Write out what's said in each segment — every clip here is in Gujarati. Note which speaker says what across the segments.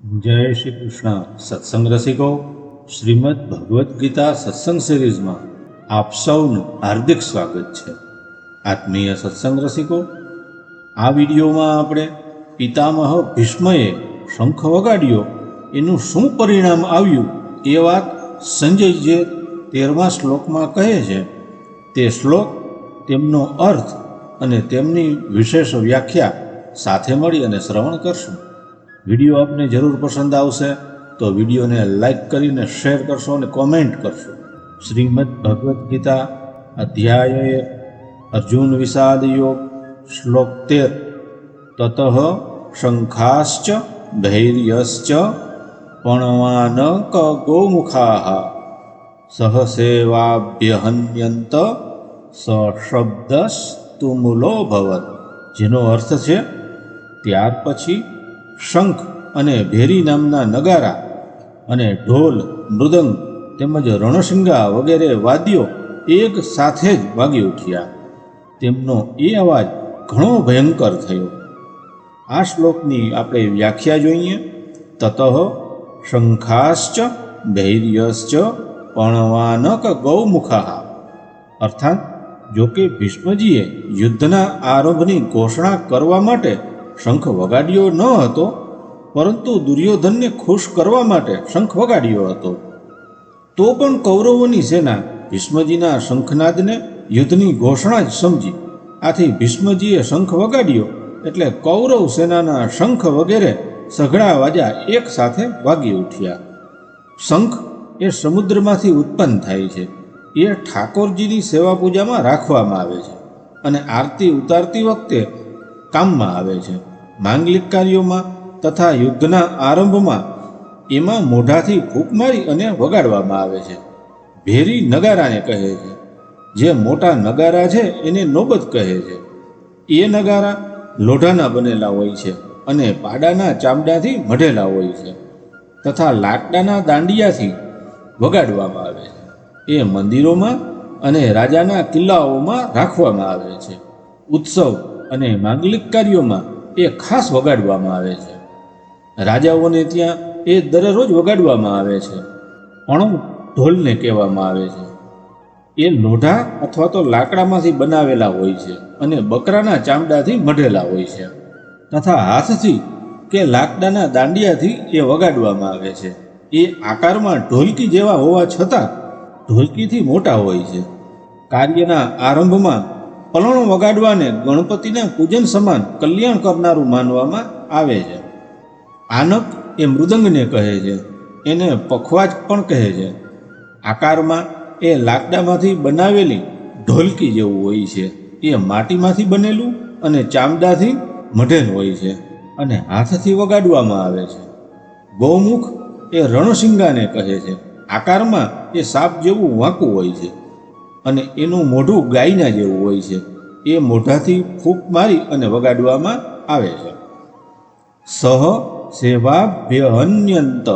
Speaker 1: जय श्री कृष्ण सत्संग रसिको श्रीमद भगवद गीता सत्संग सीरीज में आप सौનું हार्दिक स्वागत है। आत्मीय सत्संग रसिको आ विडियो में આપણે पितामह भीष्मए शंख वगाड्यो एનું શું પરિણામ આવ્યું એ વાત સંજયજી 13મા શ્લોકમાં કહે છે। તે શ્લોક તેમનો અર્થ અને તેમની વિશેષ વ્યાખ્યા સાથે મળી અને શ્રવણ કરશું। વિડીયો આપને જરૂર પસંદ આવશે તો વિડીયોને લાઈક કરીને શેર કરશો અને કોમેન્ટ કરશો। શ્રીમદ ભગવદ્ ગીતા અધ્યાય 1 અર્જુન વિષાદ યોગ શ્લોક 13 તતઃ શંખાશ્ચ ભૈર્યશ્ચ પણવાનક ગોમુખાઃ સહસેવાભ્યહન્યંત સશબ્દસ્તુમૂલો ભવત। જેનો અર્થ છે ત્યાર પછી શંખ અને ભેરી નામના નગારા અને ઢોલ મૃદંગ તેમજ રણશિંગા વગેરે વાદ્યો એક સાથે જ વાગી ઉઠ્યા। તેમનો એ અવાજ ઘણો ભયંકર થયો। આ શ્લોકની આપણે વ્યાખ્યા જોઈએ। તતઃ શંખાશ્ચ ભૈર્યશ્ચ પણવાનક ગૌમુખાઃ અર્થાત જો કે ભીષ્મજીએ યુદ્ધના આરંભની ઘોષણા કરવા માટે શંખ વગાડ્યો ન હતો, પરંતુ દુર્યોધનને ખુશ કરવા માટે શંખ વગાડ્યો હતો। તો પણ કૌરવોની સેના ભીષ્મજીના શંખનાદને યુદ્ધની ઘોષણા જ સમજી। આથી ભીષ્મજીએ શંખ વગાડ્યો એટલે કૌરવ સેનાના શંખ વગેરે સઘળા વાજા એક સાથે વાગી ઉઠ્યા। શંખ એ સમુદ્રમાંથી ઉત્પન્ન થાય છે। એ ઠાકોરજીની સેવા પૂજામાં રાખવામાં આવે છે અને આરતી ઉતારતી વખતે કામમાં આવે છે। માંગલિક કાર્યોમાં તથા યુદ્ધના આરંભમાં એમાં મોઢાથી ફૂંક મારી અને વગાડવામાં આવે છે। ભેરી નગારાને કહે છે। જે મોટા નગારા છે એને નોબત કહે છે। એ નગારા લોઢાના બનેલા હોય છે અને પાડાના ચામડાથી મઢેલા હોય છે તથા લાકડાના દાંડિયાથી વગાડવામાં આવે છે। એ મંદિરોમાં અને રાજાના કિલ્લાઓમાં રાખવામાં આવે છે। ઉત્સવ અને માંગલિક કાર્યોમાં એ ખાસ વગાડવામાં આવે છે। રાજાઓને ત્યાં એ દરરોજ વગાડવામાં આવે છે। અણુ ઢોલને કહેવામાં આવે છે। એ લોઢા અથવા તો લાકડામાંથી બનાવેલા હોય છે અને બકરાના ચામડાથી મઢેલા હોય છે તથા હાથથી કે લાકડાના દાંડિયાથી એ વગાડવામાં આવે છે। એ આકારમાં ઢોલકી જેવા હોવા છતાં ઢોલકીથી મોટા હોય છે। કાર્યના આરંભમાં પલણ વગાડવાને ગણપતિના પૂજન સમાન કલ્યાણ કરનારું માનવામાં આવે છે। આનક એ મૃદંગને કહે છે। એને પખવાજ પણ કહે છે। આકારમાં એ લાકડામાંથી બનાવેલી ઢોલકી જેવું હોય છે। એ માટીમાંથી બનેલું અને ચામડાથી મઢેલું હોય છે અને હાથથી વગાડવામાં આવે છે। ગૌમુખ એ રણશિંગાને કહે છે। આકારમાં એ સાપ જેવું વાંકું હોય છે અને એનું મોઢું ગાયના જેવું હોય છે। એ મોઢાથી ફૂંક મારી અને વગાડવામાં આવે છે। સહ સેવાભ્યહન્યંત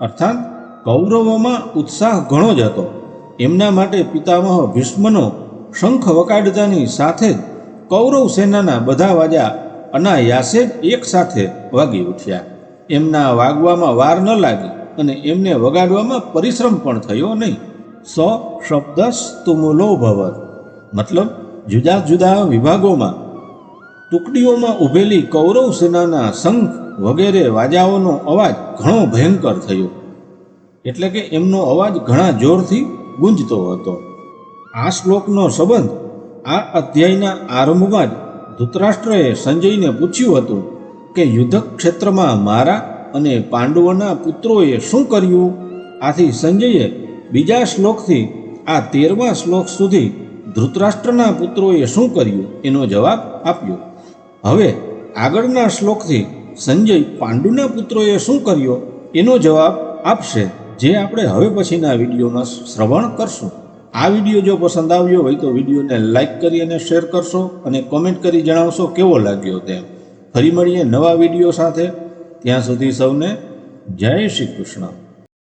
Speaker 1: અર્થાત કૌરવોમાં ઉત્સાહ ઘણો જ હતો। એમના માટે પિતામહ ભીષ્મનો શંખ વગાડતાની સાથે જ કૌરવ સેનાના બધા વાજા અનાયાસે જ એક સાથે વાગી ઉઠ્યા। એમના વાગવામાં વાર ન લાગી અને એમને વગાડવામાં પરિશ્રમ પણ થયો નહીં। સશબ્દસ્તુમૂલો ભવત મતલબ જુદા જુદા વિભાગોમાં ટુકડીઓમાં ઊભેલી કૌરવ સેનાના શંખ વગેરે વાજાઓનો અવાજ ઘણો ભયંકર થયો, એટલે કે એમનો અવાજ ઘણા જોરથી ગુંજતો હતો। આ શ્લોકનો સંબંધ આ અધ્યાયના આરંભમાં જ ધૃતરાષ્ટ્રએ સંજયને પૂછ્યું હતું કે યુદ્ધ ક્ષેત્રમાં મારા અને પાંડવોના પુત્રોએ શું કર્યું। આથી સંજયે બીજા શ્લોકથી આ 13મા શ્લોક સુધી ધૃતરાષ્ટ્રના પુત્રોએ શું કર્યું એનો જવાબ આપ્યો। હવે આગળના શ્લોકથી સંજય પાંડુના પુત્રોએ શું કર્યો એનો જવાબ આપશે, જે આપણે હવે પછીના વિડીયોમાં શ્રવણ કરશું। આ વિડીયો જો પસંદ આવ્યો હોય તો વિડીયોને લાઈક કરી અને શેર કરશો અને કોમેન્ટ કરી જણાવશો કેવો લાગ્યો તેમ। ફરી મળીએ નવા વિડીયો સાથે। ત્યાં સુધી સૌને જય શ્રી કૃષ્ણ।